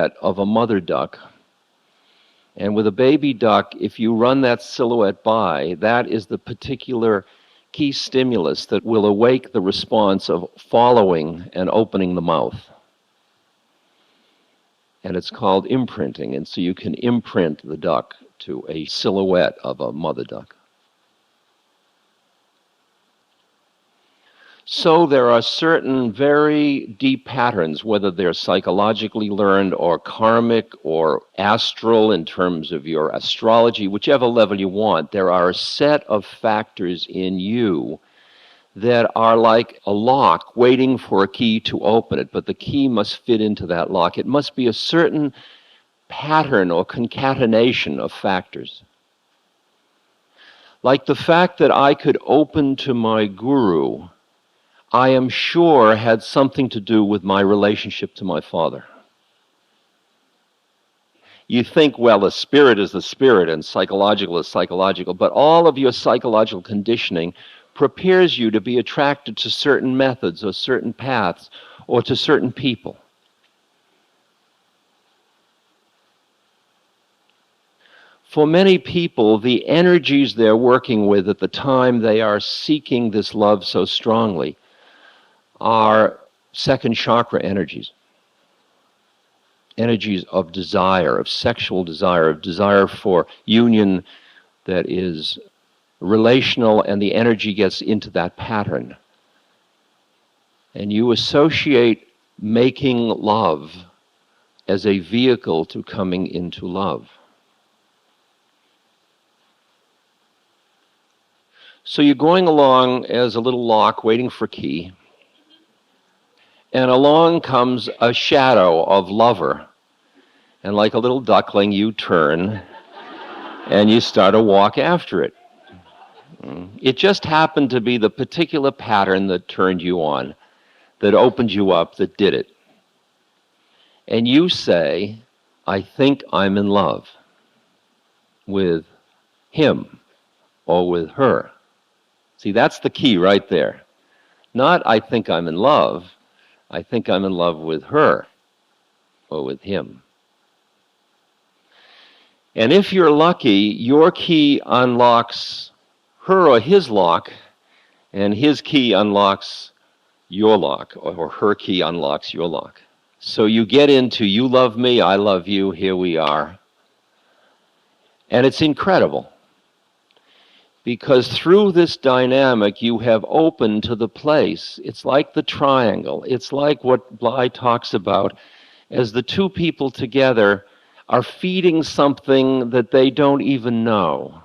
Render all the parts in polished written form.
silhouette of a mother duck. And with a baby duck, if you run that silhouette by, that is the particular key stimulus that will awake the response of following and opening the mouth. And it's called imprinting, and so you can imprint the duck to a silhouette of a mother duck. So there are certain very deep patterns, whether they're psychologically learned or karmic or astral in terms of your astrology, whichever level you want, there are a set of factors in you that are like a lock waiting for a key to open it, but the key must fit into that lock. It must be a certain pattern or concatenation of factors. Like the fact that I could open to my guru, I am sure had something to do with my relationship to my father. You think, well, the spirit is the spirit and psychological is psychological, but all of your psychological conditioning prepares you to be attracted to certain methods or certain paths or to certain people. For many people, the energies they're working with at the time they are seeking this love so strongly are second chakra energies. Energies of desire, of sexual desire, of desire for union that is relational, and the energy gets into that pattern. And you associate making love as a vehicle to coming into love. So you're going along as a little lock waiting for key, and along comes a shadow of lover, and like a little duckling you turn and you start to walk after it. It just happened to be the particular pattern that turned you on, that opened you up, that did it. And you say, I think I'm in love with him or with her. See, that's the key right there. Not I think I'm in love, I think I'm in love with her or with him. And if you're lucky, your key unlocks her or his lock, and his key unlocks your lock, or her key unlocks your lock. So you get into you love me, I love you, here we are. And it's incredible. Because through this dynamic, you have opened to the place. It's like the triangle. It's like what Bly talks about as the two people together are feeding something that they don't even know.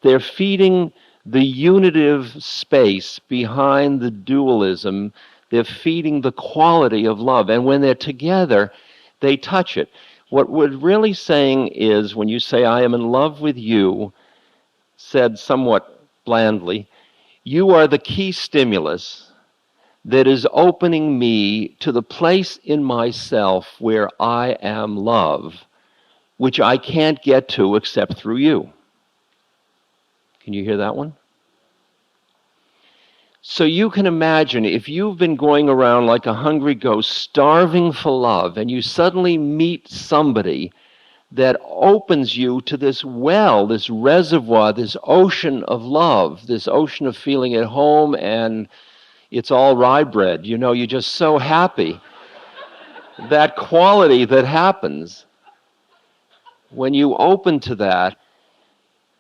They're feeding the unitive space behind the dualism. They're feeding the quality of love. And when they're together, they touch it. What we're really saying is, when you say, I am in love with you, said somewhat blandly, you are the key stimulus that is opening me to the place in myself where I am love, which I can't get to except through you. Can you hear that one? So you can imagine if you've been going around like a hungry ghost, starving for love, and you suddenly meet somebody that opens you to this well, this reservoir, this ocean of love, this ocean of feeling at home, and it's all rye bread. You know, you're just so happy. That quality that happens when you open to that,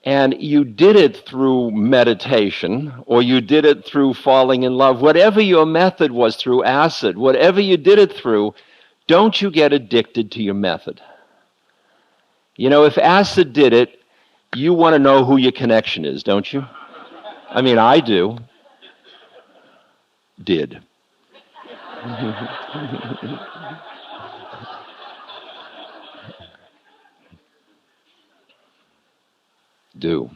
and you did it through meditation, or you did it through falling in love, whatever your method was, through acid, whatever you did it through, don't you get addicted to your method. You know, if acid did it, you want to know who your connection is, don't you? I mean, I do. Did. Do.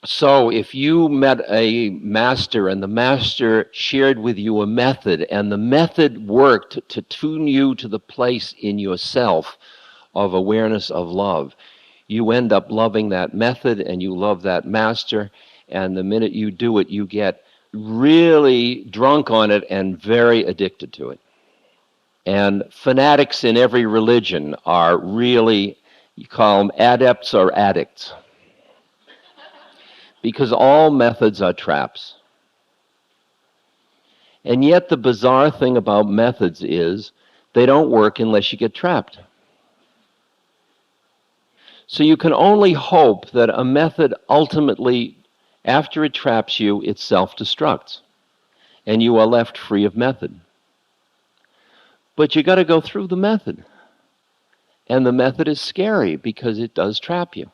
So if you met a master and the master shared with you a method, and the method worked to tune you to the place in yourself of awareness of love, You end up loving that method and you love that master, and the minute you do it, you get really drunk on it and very addicted to it. And fanatics in every religion are really, you call them adepts or addicts, because all methods are traps. And yet the bizarre thing about methods is they don't work unless you get trapped. So you can only hope that a method ultimately, after it traps you, it self-destructs, and you are left free of method. But you got to go through the method. And the method is scary because it does trap you.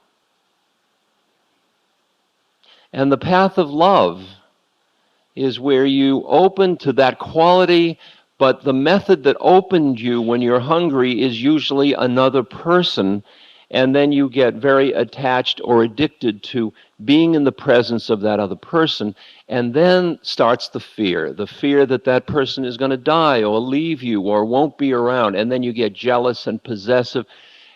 And the path of love is where you open to that quality, but the method that opened you when you're hungry is usually another person, and then you get very attached or addicted to being in the presence of that other person, and then starts the fear that that person is going to die or leave you or won't be around, and then you get jealous and possessive,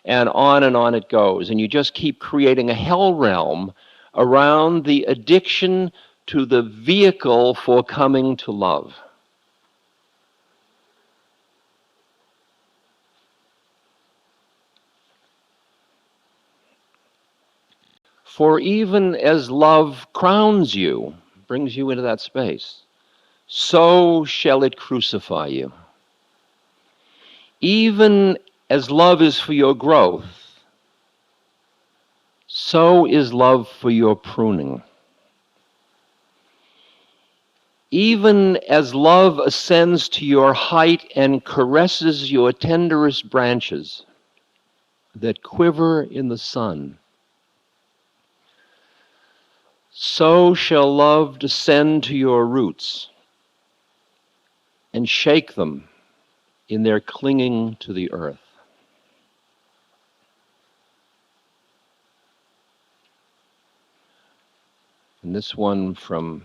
and on it goes, and you just keep creating a hell realm around the addiction to the vehicle for coming to love. For even as love crowns you, brings you into that space, so shall it crucify you. Even as love is for your growth, so is love for your pruning. Even as love ascends to your height and caresses your tenderest branches that quiver in the sun, so shall love descend to your roots and shake them in their clinging to the earth. And this one from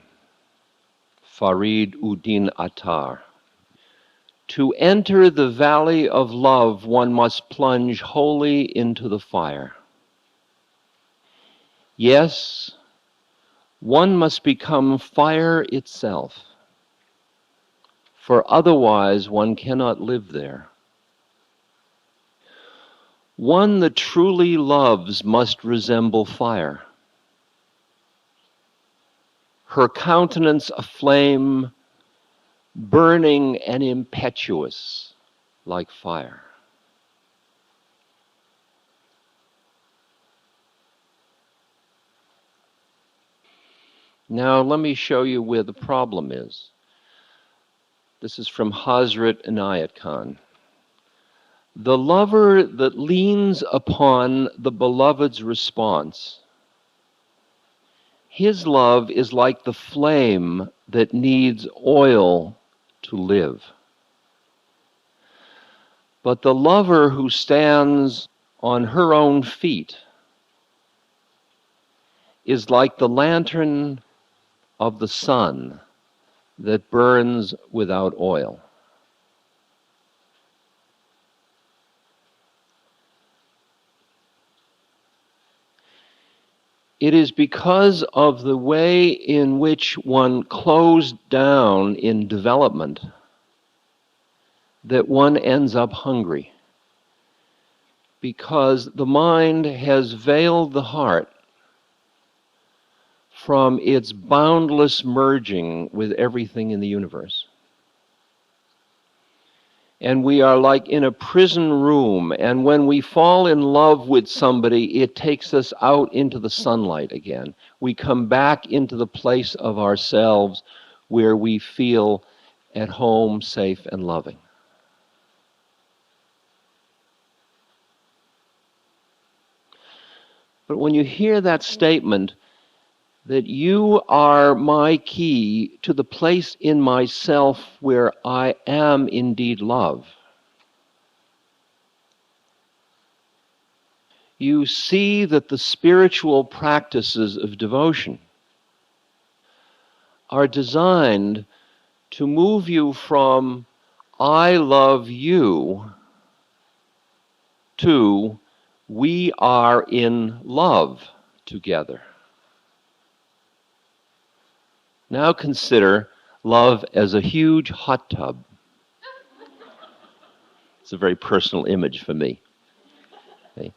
Farid Uddin Attar. To enter the valley of love, one must plunge wholly into the fire. Yes, one must become fire itself, for otherwise one cannot live there. One that truly loves must resemble fire, her countenance aflame, burning and impetuous like fire. Now let me show you where the problem is. This is from Hazrat Inayat Khan. The lover that leans upon the beloved's response, his love is like the flame that needs oil to live. But the lover who stands on her own feet is like the lantern of the sun that burns without oil. It is because of the way in which one closed down in development that one ends up hungry. Because the mind has veiled the heart from its boundless merging with everything in the universe. And we are like in a prison room, and when we fall in love with somebody, it takes us out into the sunlight again. We come back into the place of ourselves where we feel at home, safe, and loving. But when you hear that statement, that you are my key to the place in myself where I am indeed love, you see that the spiritual practices of devotion are designed to move you from I love you to We are in love together. Now consider love as a huge hot tub. It's a very personal image for me. Okay?